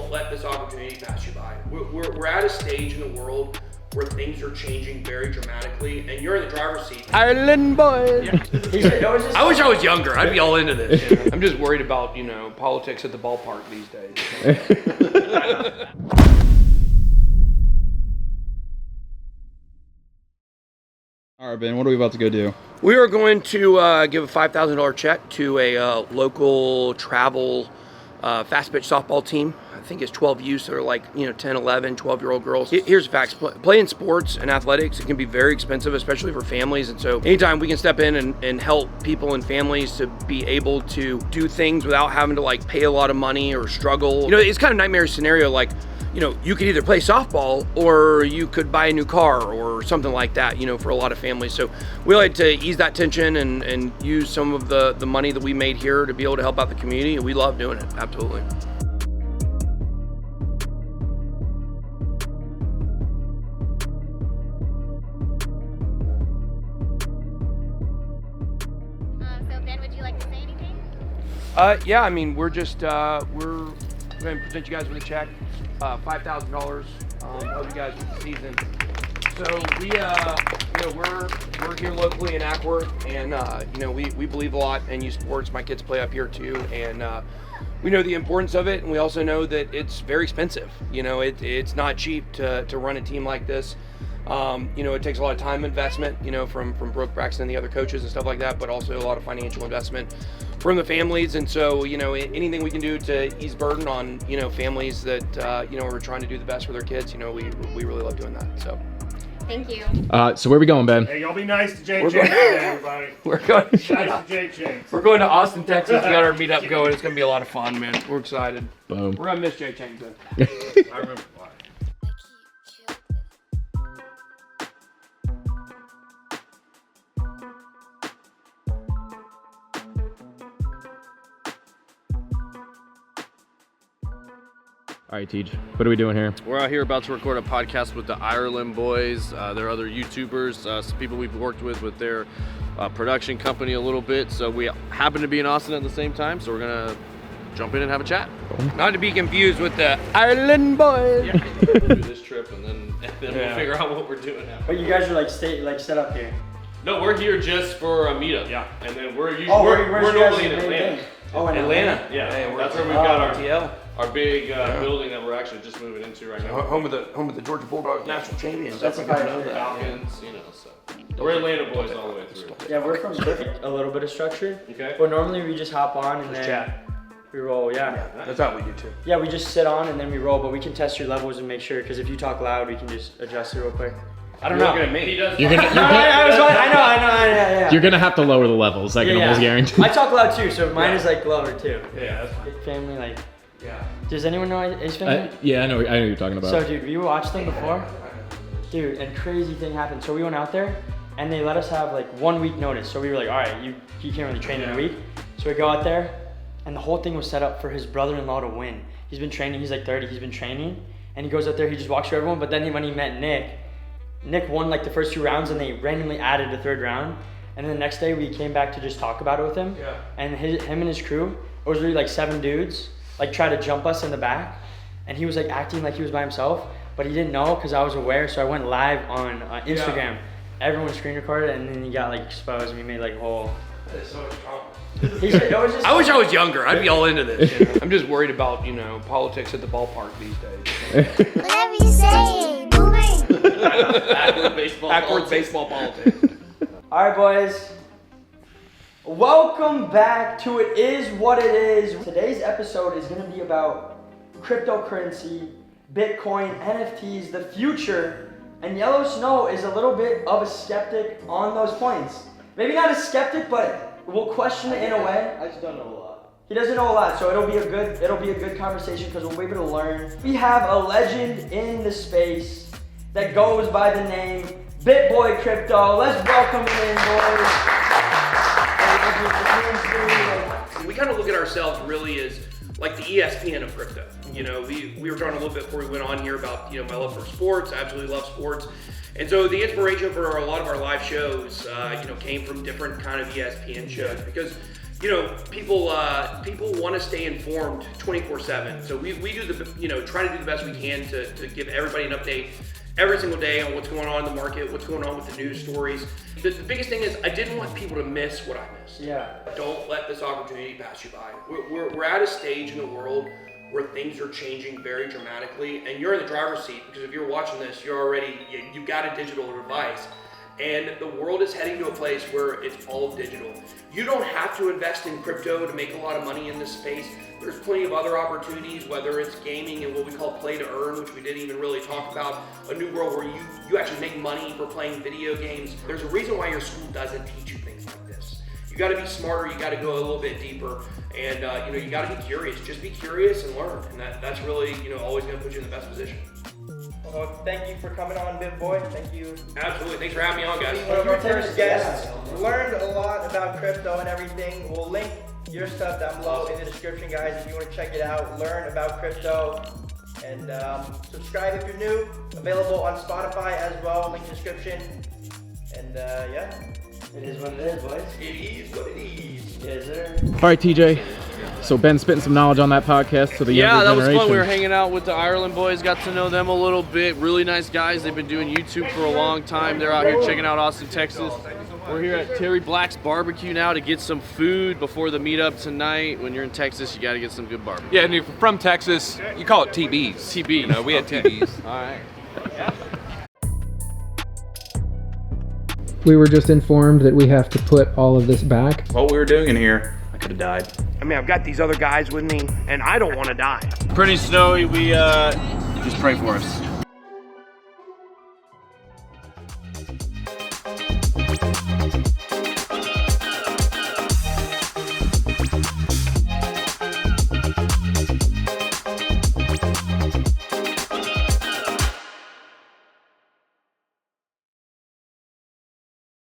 don't let this opportunity pass you by. We're at a stage in the world where things are changing very dramatically, and you're in the driver's seat. Ireland boy. Yeah. I wish I was younger. I'd be all into this. You know? I'm just worried about, you know, politics at the ballpark these days. All right, Ben, what are we about to go do? We are going to give a $5,000 check to a local travel fast pitch softball team. I think it's 12 youths that are like, you know, 10, 11, 12-year-old girls. Here's the facts. Playing sports and athletics, it can be very expensive, especially for families. And so anytime we can step in and help people and families to be able to do things without having to like pay a lot of money or struggle. You know, it's kind of a nightmare scenario. Like, you know, you could either play softball or you could buy a new car or something like that, you know, for a lot of families. So we like to ease that tension and use some of the money that we made here to be able to help out the community. And we love doing it, absolutely. So Ben, would you like to say anything? Yeah, I mean, we're just, we're going to present you guys with a check. $5,000. Help you guys with the season. So we, you know, we're here locally in Ackworth, and you know, we believe a lot in youth sports. My kids play up here too, and we know the importance of it, and we also know that it's very expensive. You know, it's not cheap to run a team like this. You know, it takes a lot of time investment, you know, from Brooke Braxton and the other coaches and stuff like that, but also a lot of financial investment from the families. And so, you know, anything we can do to ease burden on, you know, families that, you know, are trying to do the best for their kids, you know, we really love doing that. So. Thank you. So where are we going, Ben? Hey, y'all be nice to Jay Chains today, everybody. We're going Nice to Jay Chains. We're going to Austin, Texas. We got our meetup going. It's going to be a lot of fun, man. We're excited. Boom. We're going to miss Jay Chains, though. I remember why. All right, Tej, what are we doing here? We're out here about to record a podcast with the Ireland boys. They're other YouTubers, some people we've worked with their production company a little bit. So we happen to be in Austin at the same time, so we're gonna jump in and have a chat. Not to be confused with the Ireland boys. Yeah. We'll do this trip and then we'll figure out what we're doing now. But you guys are like set up here. No, we're here just for a meetup. Yeah. And then we're usually where's we're your normally in guys' main Atlanta. thing? Oh, in Atlanta. Yeah. Hey, That's where we've got our TL. Our big building that we're actually just moving into right now. Home of the Georgia Bulldogs national champions. That's That's a like fire. Falcons, you know, so. We're Atlanta boys all the way through. Yeah, we're from a little bit of structure. Okay. But normally we just hop on and then chat. we roll. Yeah. That's how we do too. Yeah, we just sit on and then we roll. But we can test your levels and make sure, because if you talk loud, we can just adjust it real quick. I don't know. Looking at me. You're gonna, I know. you're gonna have to lower the levels. I can almost guarantee. I talk loud too, so mine is like lower too. Yeah. Big family, like. Yeah. Does anyone know Ace Family? Yeah, I know what you're talking about. So, dude, we watched them before. Dude, and crazy thing happened. So we went out there, and they let us have like 1 week notice. So we were like, all right, you can't really train in a week. So we go out there, and the whole thing was set up for his brother-in-law to win. He's been training. He's like 30. He's been training, and he goes out there. He just walks through everyone. But then when he met Nick won like the first 2 rounds, and they randomly added a 3rd round. And then the next day we came back to just talk about it with him. Yeah. And him and his crew, it was really like 7 dudes, like try to jump us in the back. And he was like acting like he was by himself, but he didn't know because I was aware. So I went live on Instagram. Yeah. Everyone screen recorded, and then he got like exposed, and we made like a whole. That is so much trauma. I I wish I was younger. I'd be all into this. You know? I'm just worried about, you know, politics at the ballpark these days. Whatever you say, boomer. Backwards baseball politics. All right, boys. Welcome back to It Is What It Is. Today's episode is going to be about cryptocurrency, Bitcoin, NFTs, the future, and Yellow Snow is a little bit of a skeptic on those points. Maybe not a skeptic, but we'll question it in a way. I just don't know a lot. He doesn't know a lot, so it'll be a good conversation because we'll be able to learn. We have a legend in the space that goes by the name BitBoy Crypto. Let's welcome him in, boys. We kind of look at ourselves really as like the ESPN of crypto. You know, we were talking a little bit before we went on here about, you know, my love for sports. I absolutely love sports. And so the inspiration for a lot of our live shows, you know, came from different kind of ESPN shows because you know, people want to stay informed 24/7. So we do try to do the best we can to give everybody an update every single day on what's going on in the market, what's going on with the news stories. The biggest thing is I didn't want people to miss what I missed. Yeah. Don't let this opportunity pass you by. We're at a stage in the world where things are changing very dramatically, and you're in the driver's seat because if you're watching this, you've got a digital device. And the world is heading to a place where it's all digital. You don't have to invest in crypto to make a lot of money in this space. There's plenty of other opportunities, whether it's gaming and what we call play to earn, which we didn't even really talk about, a new world where you actually make money for playing video games. There's a reason why your school doesn't teach you things like this. You gotta be smarter, you gotta go a little bit deeper, and you gotta be curious. Just be curious and learn, and that's really always gonna put you in the best position. Well, thank you for coming on, BitBoy. Thank you. Absolutely, thanks for having me on, guys. One of our first guests. Learned a lot about crypto and everything. We'll link your stuff down below in the description, guys, if you want to check it out, learn about crypto, and subscribe if you're new. Available on Spotify as well, link in the description. And yeah. It is what it is, boys. It is what it is. Yes, sir. All right, TJ. So Ben spitting some knowledge on that podcast to the Yeah, younger that was generation. fun. We were hanging out with the Ireland boys, got to know them a little bit. Really nice guys. They've been doing YouTube for a long time. They're out here checking out Austin, Texas. We're here at Terry Black's Barbecue now to get some food before the meetup tonight. When you're in Texas, you got to get some good barbecue. Yeah, and if you're from Texas, you call it TBs. TB. You know, we had TBs. All right. We were just informed that we have to put all of this back. What we were doing in here, I could have died. I mean, I've got these other guys with me, and I don't want to die. Pretty snowy. We just pray for us.